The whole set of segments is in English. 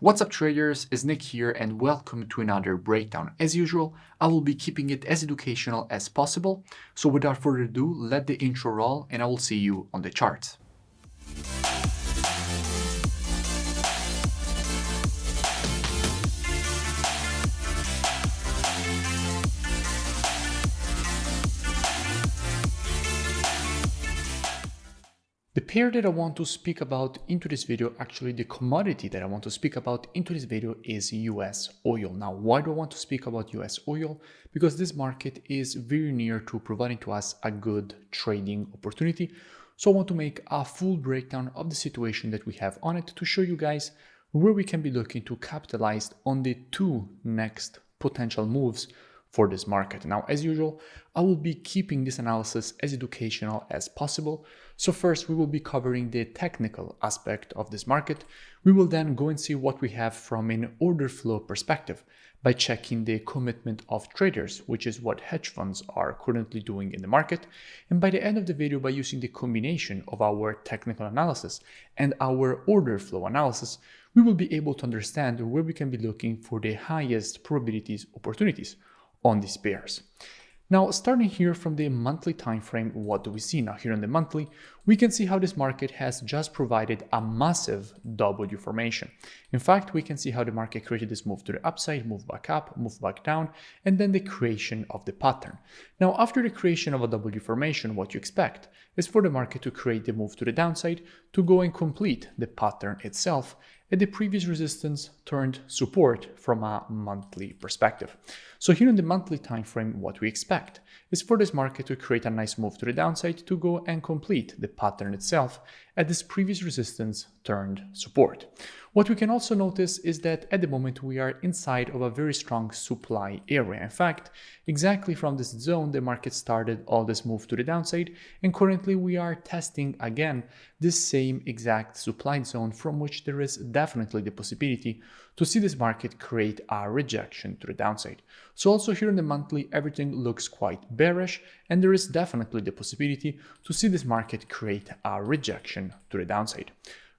What's up traders, it's Nick here and welcome to another breakdown. As usual, I will be keeping it as educational as possible. So without further ado, let the intro roll and I will see you on the charts. The pair that I want to speak about into this video, actually the commodity that I want to speak about into this video is US oil. Now, why do I want to speak about US oil? Because this market is very near to providing to us a good trading opportunity. So I want to make a full breakdown of the situation that we have on it to show you guys where we can be looking to capitalize on the two next potential moves for this market. Now, as usual, I will be keeping this analysis as educational as possible. So first, we will be covering the technical aspect of this market. We will then go and see what we have from an order flow perspective by checking the commitment of traders, which is what hedge funds are currently doing in the market. And by the end of the video, by using the combination of our technical analysis and our order flow analysis, we will be able to understand where we can be looking for the highest probabilities opportunities on these pairs. Now, starting here from the monthly time frame, what do we see? Now, here on the monthly, we can see how this market has just provided a massive W formation. In fact, we can see how the market created this move to the upside, move back up, move back down, and then the creation of the pattern. Now, after the creation of a W formation, what you expect is for the market to create the move to the downside to go and complete the pattern itself at the previous resistance turned support from a monthly perspective. So here in the monthly time frame, what we expect is for this market to create a nice move to the downside to go and complete the pattern itself at this previous resistance turned support. What we can also notice is that at the moment we are inside of a very strong supply area. In fact, exactly from this zone, the market started all this move to the downside, and currently we are testing again this same exact supply zone from which there is definitely the possibility to see this market create a rejection to the downside. So also here in the monthly, everything looks quite bearish, and there is definitely the possibility to see this market create a rejection to the downside.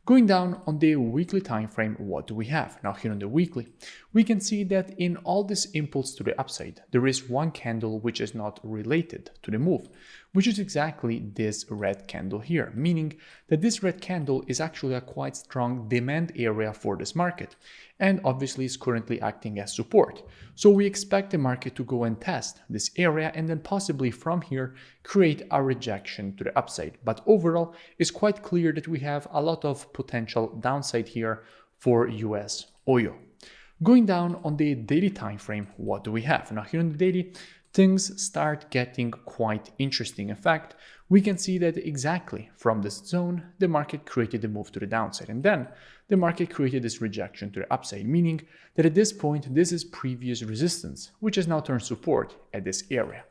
Going down on the weekly time frame, what do we have? Now here on the weekly, we can see that in all this impulse to the upside, there is one candle which is not related to the move, which is exactly this red candle here, meaning that this red candle is actually a quite strong demand area for this market, and obviously is currently acting as support. So we expect the market to go and test this area and then possibly from here create a rejection to the upside. But overall, it's quite clear that we have a lot of potential downside here for US oil. Going down on the daily time frame, what do we have? Now here on the daily, things start getting quite interesting. In fact, we can see that exactly from this zone, the market created a move to the downside, and then the market created this rejection to the upside, meaning that at this point, this is previous resistance, which has now turned support at this area.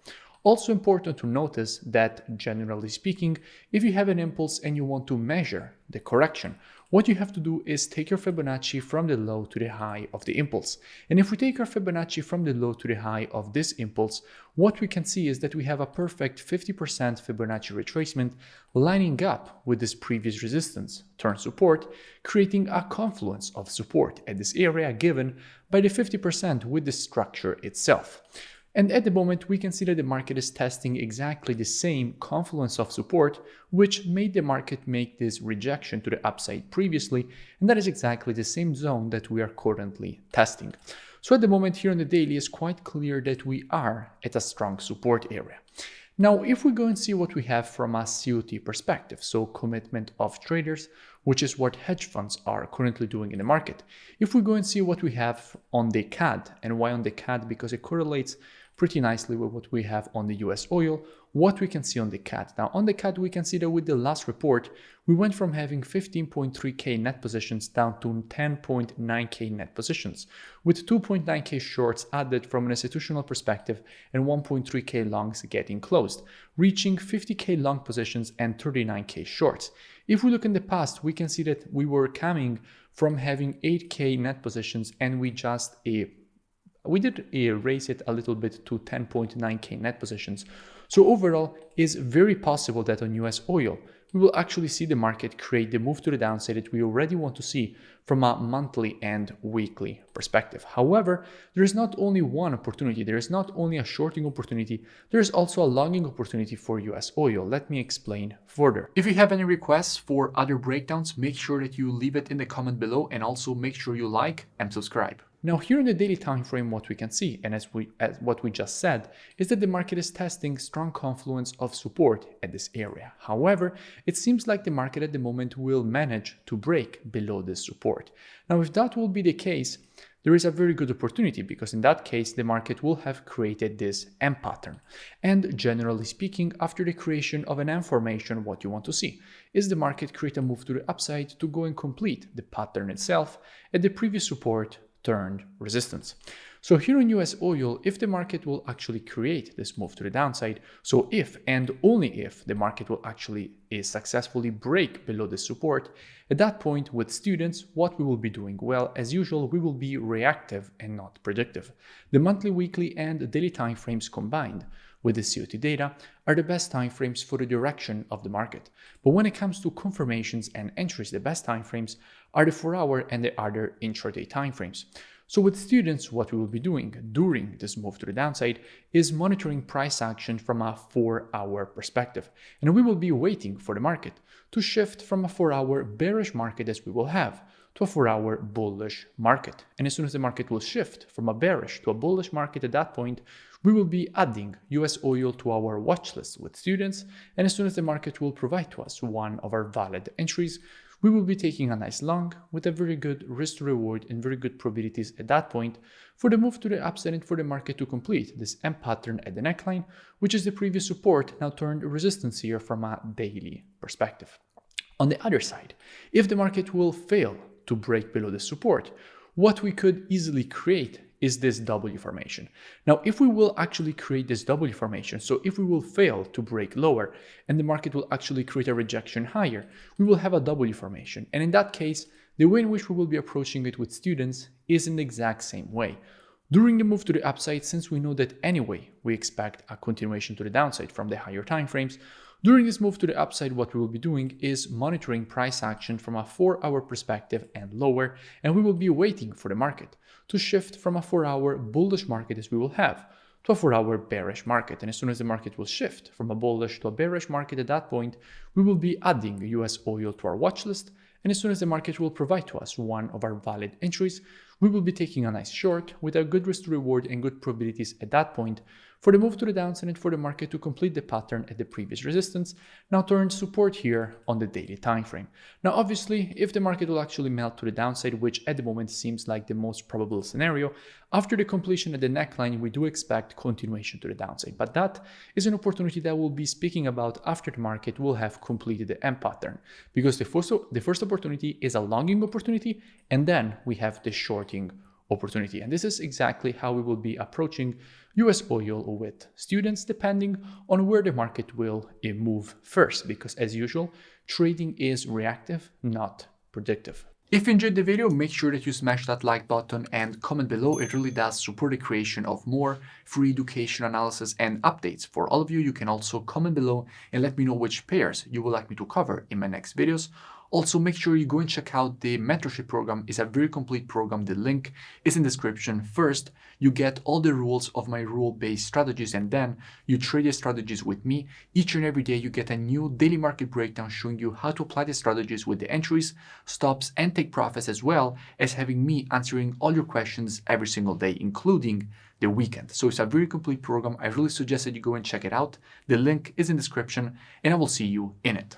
Also important to notice that, generally speaking, if you have an impulse and you want to measure the correction, what you have to do is take your Fibonacci from the low to the high of the impulse. And if we take our Fibonacci from the low to the high of this impulse, what we can see is that we have a perfect 50% Fibonacci retracement lining up with this previous resistance, turn support, creating a confluence of support at this area given by the 50% with the structure itself. And at the moment, we can see that the market is testing exactly the same confluence of support, which made the market make this rejection to the upside previously. And that is exactly the same zone that we are currently testing. So at the moment here on the daily, it's quite clear that we are at a strong support area. Now, if we go and see what we have from a COT perspective, so commitment of traders, which is what hedge funds are currently doing in the market. If we go and see what we have on the CAD, and why on the CAD? Because it correlates pretty nicely with what we have on the US oil, what we can see on the CAD. Now on the CAD, we can see that with the last report, we went from having 15.3K net positions down to 10.9K net positions, with 2.9K shorts added from an institutional perspective and 1.3K longs getting closed, reaching 50K long positions and 39K shorts. If we look in the past, we can see that we were coming from having 8K net positions and we did raise it a little bit to 10.9K net positions. So overall, it's very possible that on US oil, we will actually see the market create the move to the downside that we already want to see from a monthly and weekly perspective. However, there is not only one opportunity, there is not only a shorting opportunity, there is also a longing opportunity for US oil. Let me explain further. If you have any requests for other breakdowns, make sure that you leave it in the comment below, and also make sure you like and subscribe. Now here in the daily time frame, what we can see, and as what we just said, is that the market is testing strong confluence of support at this area. However, it seems like the market at the moment will manage to break below this support. Now, if that will be the case, there is a very good opportunity, because in that case, the market will have created this M pattern. And generally speaking, after the creation of an M formation, what you want to see is the market create a move to the upside to go and complete the pattern itself at the previous support turned resistance. So here in US oil, if the market will actually create this move to the downside, so if and only if the market will actually successfully break below the support, at that point with students, what we will be doing? Well, as usual, we will be reactive and not predictive. The monthly, weekly, and daily time frames combined with the COT data are the best time frames for the direction of the market. But when it comes to confirmations and entries, the best time frames are the 4-hour and the other intraday time frames. So with students, what we will be doing during this move to the downside is monitoring price action from a 4-hour perspective. And we will be waiting for the market to shift from a 4-hour bearish market, as we will have, to a 4-hour bullish market. And as soon as the market will shift from a bearish to a bullish market, at that point, we will be adding US oil to our watch list with students. And as soon as the market will provide to us one of our valid entries, we will be taking a nice long with a very good risk to reward and very good probabilities at that point for the move to the upside and for the market to complete this M pattern at the neckline, which is the previous support now turned resistance here from a daily perspective. On the other side, if the market will fail to break below the support, what we could easily create is this W formation. Now, if we will actually create this W formation, so if we will fail to break lower and the market will actually create a rejection higher, we will have a W formation. And in that case, the way in which we will be approaching it with students is in the exact same way. During the move to the upside, since we know that anyway we expect a continuation to the downside from the higher time frames, during this move to the upside, what we will be doing is monitoring price action from a 4-hour perspective and lower, and we will be waiting for the market to shift from a 4-hour bullish market, as we will have, to a 4-hour bearish market. And as soon as the market will shift from a bullish to a bearish market, at that point, we will be adding US oil to our watch list. And as soon as the market will provide to us one of our valid entries, we will be taking a nice short with a good risk to reward and good probabilities at that point for the move to the downside and for the market to complete the pattern at the previous resistance, now turned support here on the daily time frame. Now, obviously, if the market will actually melt to the downside, which at the moment seems like the most probable scenario, after the completion at the neckline, we do expect continuation to the downside. But that is an opportunity that we'll be speaking about after the market will have completed the M pattern, because the first opportunity is a longing opportunity, and then we have the shorting opportunity. And this is exactly how we will be approaching US oil with students, depending on where the market will move first, because as usual, trading is reactive, not predictive. If you enjoyed the video, make sure that you smash that like button and comment below. It really does support the creation of more free education analysis and updates for all of you. You can also comment below and let me know which pairs you would like me to cover in my next videos. Also, make sure you go and check out the mentorship program. It's a very complete program. The link is in the description. First, you get all the rules of my rule-based strategies, and then you trade the strategies with me. Each and every day, you get a new daily market breakdown showing you how to apply the strategies with the entries, stops, and take profits, as well as having me answering all your questions every single day, including the weekend. So it's a very complete program. I really suggest that you go and check it out. The link is in the description, and I will see you in it.